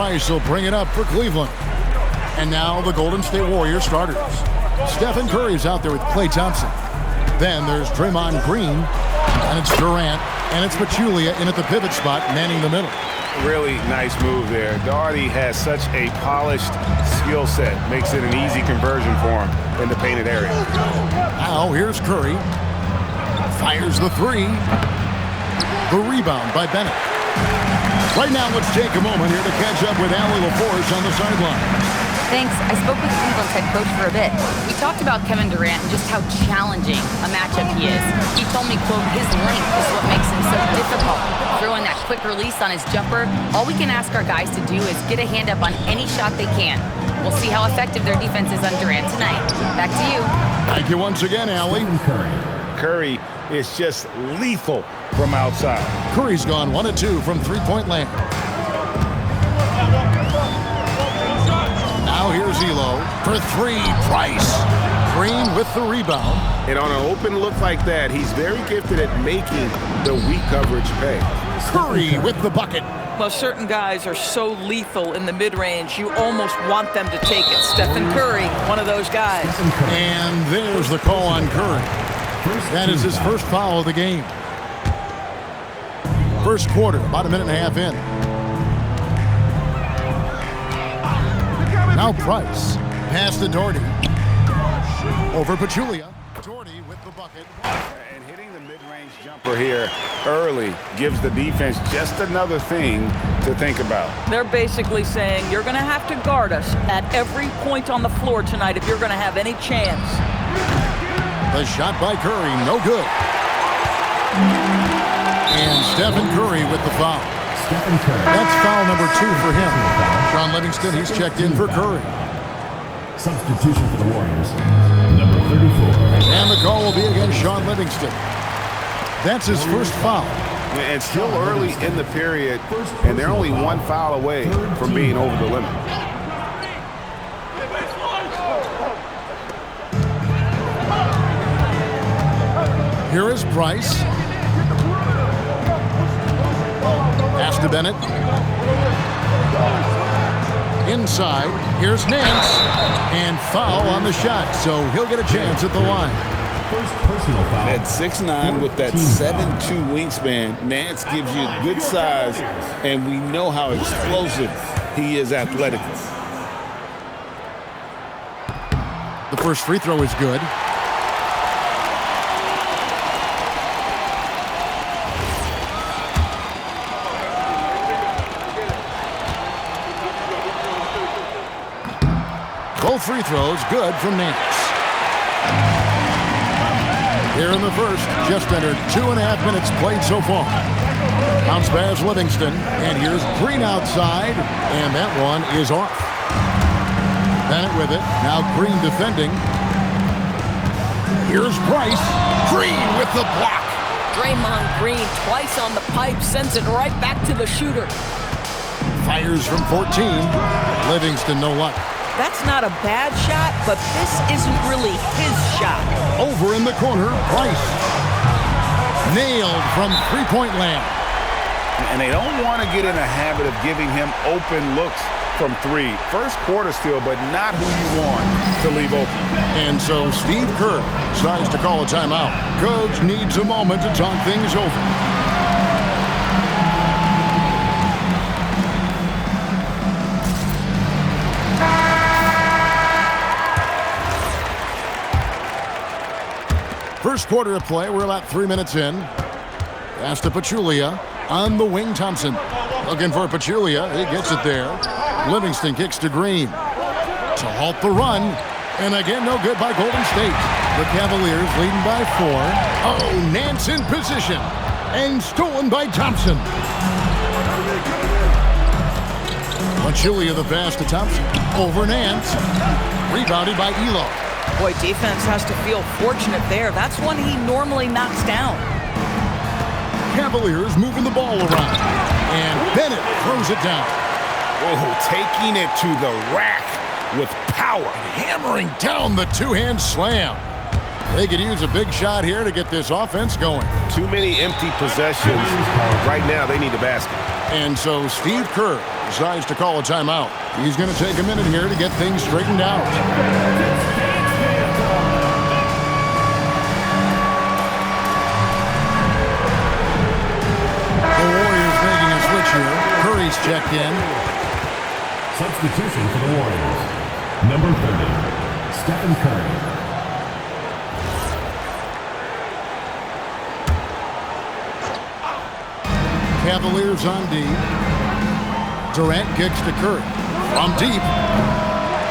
Price will bring it up for Cleveland. And now the Golden State Warriors starters. Stephen Curry's out there with Klay Thompson. Then there's Draymond Green, and it's Durant, and it's Pachulia in at the pivot spot, manning the middle. Really nice move there. Daugherty has such a polished skill set. Makes it an easy conversion for him in the painted area. Now here's Curry. Fires the three. The rebound by Bennett. Right now, let's take a moment here to catch up with Allie LaForce on the sideline. Thanks. I spoke with Cleveland's head coach for a bit. We talked about Kevin Durant and just how challenging a matchup he is. He told me, quote, his length is what makes him so difficult. Throwing that quick release on his jumper, all we can ask our guys to do is get a hand up on any shot they can. We'll see how effective their defense is on Durant tonight. Back to you. Thank you once again, Allie. Curry is just lethal from outside. Curry's gone 1 of 2 from three-point land. Now here's Elo for three. Price. Green with the rebound. And on an open look like that, he's very gifted at making the weak coverage pay. Curry with the bucket. Well, certain guys are so lethal in the mid-range, you almost want them to take it. Stephen Curry, one of those guys. And there's the call on Curry. That is his first foul of the game. First quarter, about a minute and a half in. Now Price. Pass to Daugherty. Over Pachulia. Daugherty with the bucket. And hitting the mid-range jumper here early gives the defense just another thing to think about. They're basically saying you're going to have to guard us at every point on the floor tonight if you're going to have any chance. The shot by Curry, no good. And Stephen Curry with the foul. That's foul number 2 for him. Shaun Livingston, he's checked in for Curry. Substitution for the Warriors, number 34. And the call will be against Shaun Livingston. That's his first foul. And still early in the period, and they're only one foul away from being over the limit. Here is Price. Pass to Bennett. Inside, here's Nance. And foul on the shot, so he'll get a chance at the line. First personal foul. At 6'9", with that 7'2" wingspan, Nance gives you good size, and we know how explosive he is athletically. The first free throw is good. Both free throws good from Nance. Here in the first, just under 2.5 minutes played so far. Bounce pass Livingston, and here's Green outside, and that one is off. Bennett with it, now Green defending. Here's Price, Green with the block. Draymond Green twice on the pipe, sends it right back to the shooter. Fires from 14, Livingston no luck. That's not a bad shot, but this isn't really his shot. Over in the corner, Price. Nailed from three-point land. And they don't want to get in a habit of giving him open looks from three. First quarter still, but not who you want to leave open. And so Steve Kerr decides to call a timeout. Coach needs a moment to talk things over. First quarter of play, we're about 3 minutes in. Pass to Pachulia. On the wing, Thompson. Looking for Pachulia. He gets it there. Livingston kicks to Green. To halt the run. And again, no good by Golden State. The Cavaliers leading by 4. Oh, Nance in position. And stolen by Thompson. Pachulia the pass to Thompson. Over Nance. Rebounded by Elo. Boy, defense has to feel fortunate there. That's one he normally knocks down. Cavaliers moving the ball around. And Bennett throws it down. Oh, taking it to the rack with power. Hammering down the two-hand slam. They could use a big shot here to get this offense going. Too many empty possessions. Right now, they need a basket. And so Steve Kerr decides to call a timeout. He's going to take a minute here to get things straightened out. The Warriors making a switch here. Curry's checked in. Substitution for the Warriors. Number 30, Stephen Curry. Cavaliers on D. Durant kicks to Curry. From deep.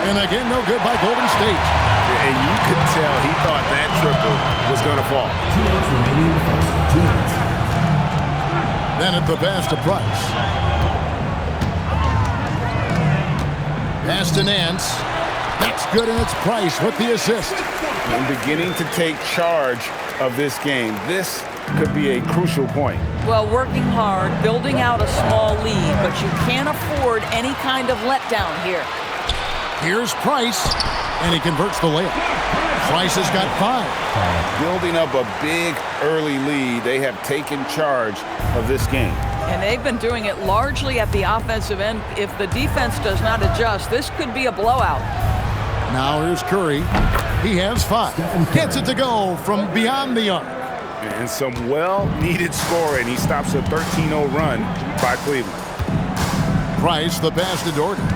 And again, no good by Golden State. And you could tell he thought that triple was going to fall. 2 minutes remaining in the first. 2 minutes. Then at the pass to Price. Pass to Nance. That's good, and it's Price with the assist. And beginning to take charge of this game. This could be a crucial point. Well, working hard, building out a small lead, but you can't afford any kind of letdown here. Here's Price, and he converts the layup. Price has got 5. Building up a big early lead, they have taken charge of this game. And they've been doing it largely at the offensive end. If the defense does not adjust, this could be a blowout. Now here's Curry. He has 5. Gets it to go from beyond the arc. And some well-needed scoring. He stops a 13-0 run by Cleveland. Price, the pass to Dorton.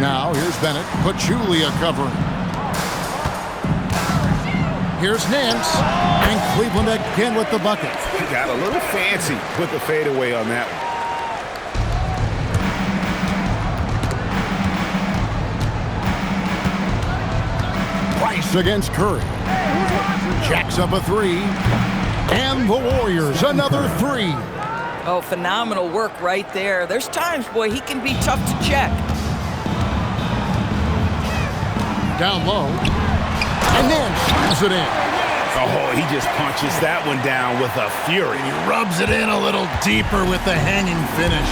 Now here's Bennett. Pachulia covering. Here's Nance. And Cleveland again with the bucket. He got a little fancy with the fadeaway on that one. Price against Curry. Jacks up a 3. And the Warriors another 3. Oh, phenomenal work right there. There's times, boy, he can be tough to check. Down low. And then slams it in. Oh, he just punches that one down with a fury. He rubs it in a little deeper with the hanging finish.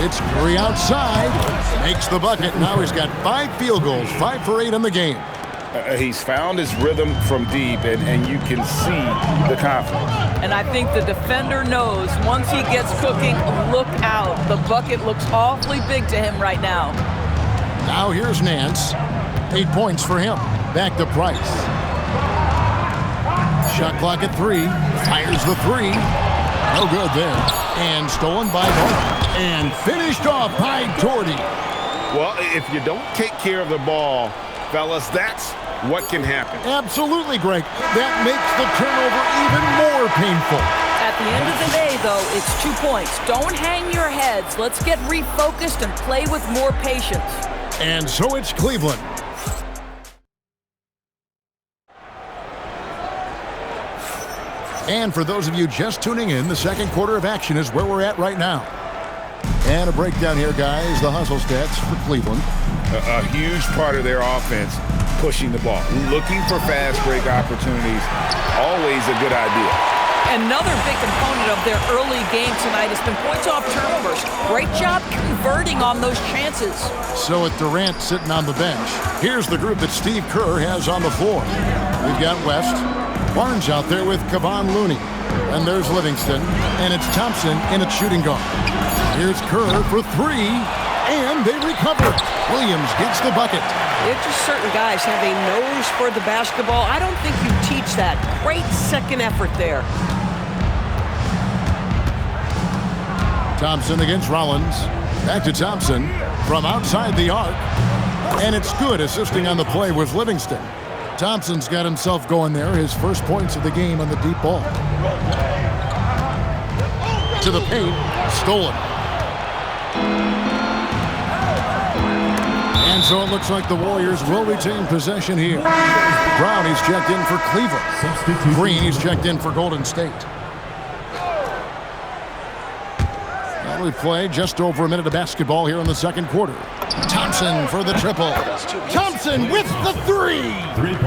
It's Curry outside. Makes the bucket. Now he's got 5 field goals, 5 for 8 in the game. He's found his rhythm from deep, and you can see the confidence. And I think the defender knows once he gets cooking, look out. The bucket looks awfully big to him right now. Now here's Nance. 8 points for him. Back to Price. Shot clock at 3. Fires the 3. No good there. And stolen by Ball. And finished off by Doherty. Well, if you don't take care of the ball, fellas, that's what can happen. Absolutely, Greg. That makes the turnover even more painful. At the end of the day, though, it's 2 points. Don't hang your heads. Let's get refocused and play with more patience. And so it's Cleveland. And for those of you just tuning in, the second quarter of action is where we're at right now. And a breakdown here, guys. The hustle stats for Cleveland. A huge part of their offense, pushing the ball. Looking for fast break opportunities, always a good idea. Another big component of their early game tonight has been points off turnovers. Great job converting on those chances. So with Durant sitting on the bench, here's the group that Steve Kerr has on the floor. We've got West. Barnes out there with Kevon Looney. And there's Livingston. And it's Thompson in at shooting guard. Here's Kerr for 3. And they recover. Williams gets the bucket. It's just certain guys have a nose for the basketball. I don't think you teach that. Great second effort there. Thompson against Rollins. Back to Thompson from outside the arc. And it's good. Assisting on the play was Livingston. Thompson's got himself going there. His first points of the game on the deep ball. To the paint. Stolen. And so it looks like the Warriors will retain possession here. Brown, he's checked in for Cleveland. Green, he's checked in for Golden State. Well, we played just over a minute of basketball here in the second quarter. Thompson for the triple. Thompson with the 3.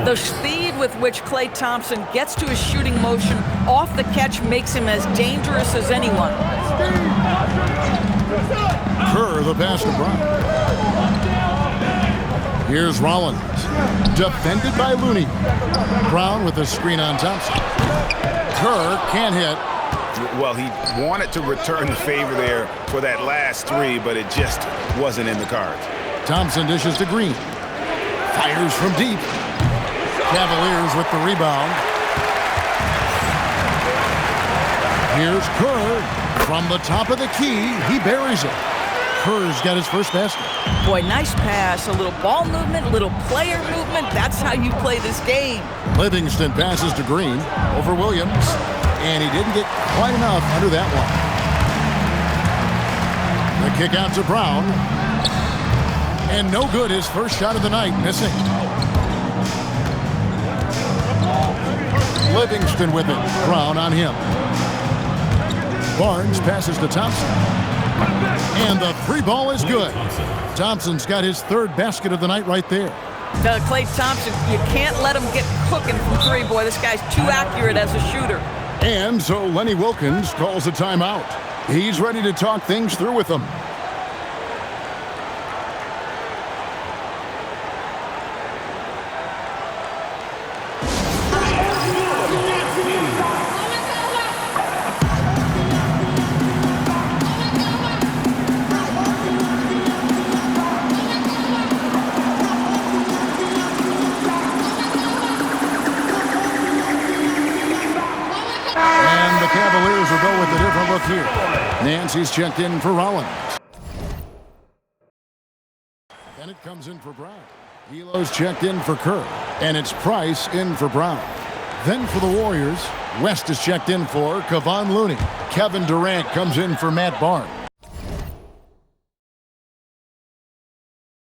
The speed with which Klay Thompson gets to his shooting motion off the catch makes him as dangerous as anyone. Kerr, the pass to Brown. Here's Rollins. Defended by Looney. Brown with a screen on Thompson. Kerr can't hit. Well, he wanted to return the favor there for that last three, but it just wasn't in the cards. Thompson dishes to Green. Fires from deep. Cavaliers with the rebound. Here's Kerr. From the top of the key, he buries it. Kerr's got his first basket. Boy, nice pass. A little ball movement, a little player movement. That's how you play this game. Livingston passes to Green over Williams. And he didn't get quite enough under that one. The kick out to Brown. And no good, his first shot of the night, missing. Livingston with it. Brown on him. Barnes passes to Thompson. And the three ball is good. Thompson's got his third basket of the night right there. Klay Thompson, you can't let him get cooking from three. Boy, this guy's too accurate as a shooter. And so Lenny Wilkens calls a timeout. He's ready to talk things through with them. Cavaliers will go with a different look here. Nancy's checked in for Rollins. Bennett comes in for Brown. Elo's checked in for Kerr. And it's Price in for Brown. Then for the Warriors, West is checked in for Kevon Looney. Kevin Durant comes in for Matt Barnes.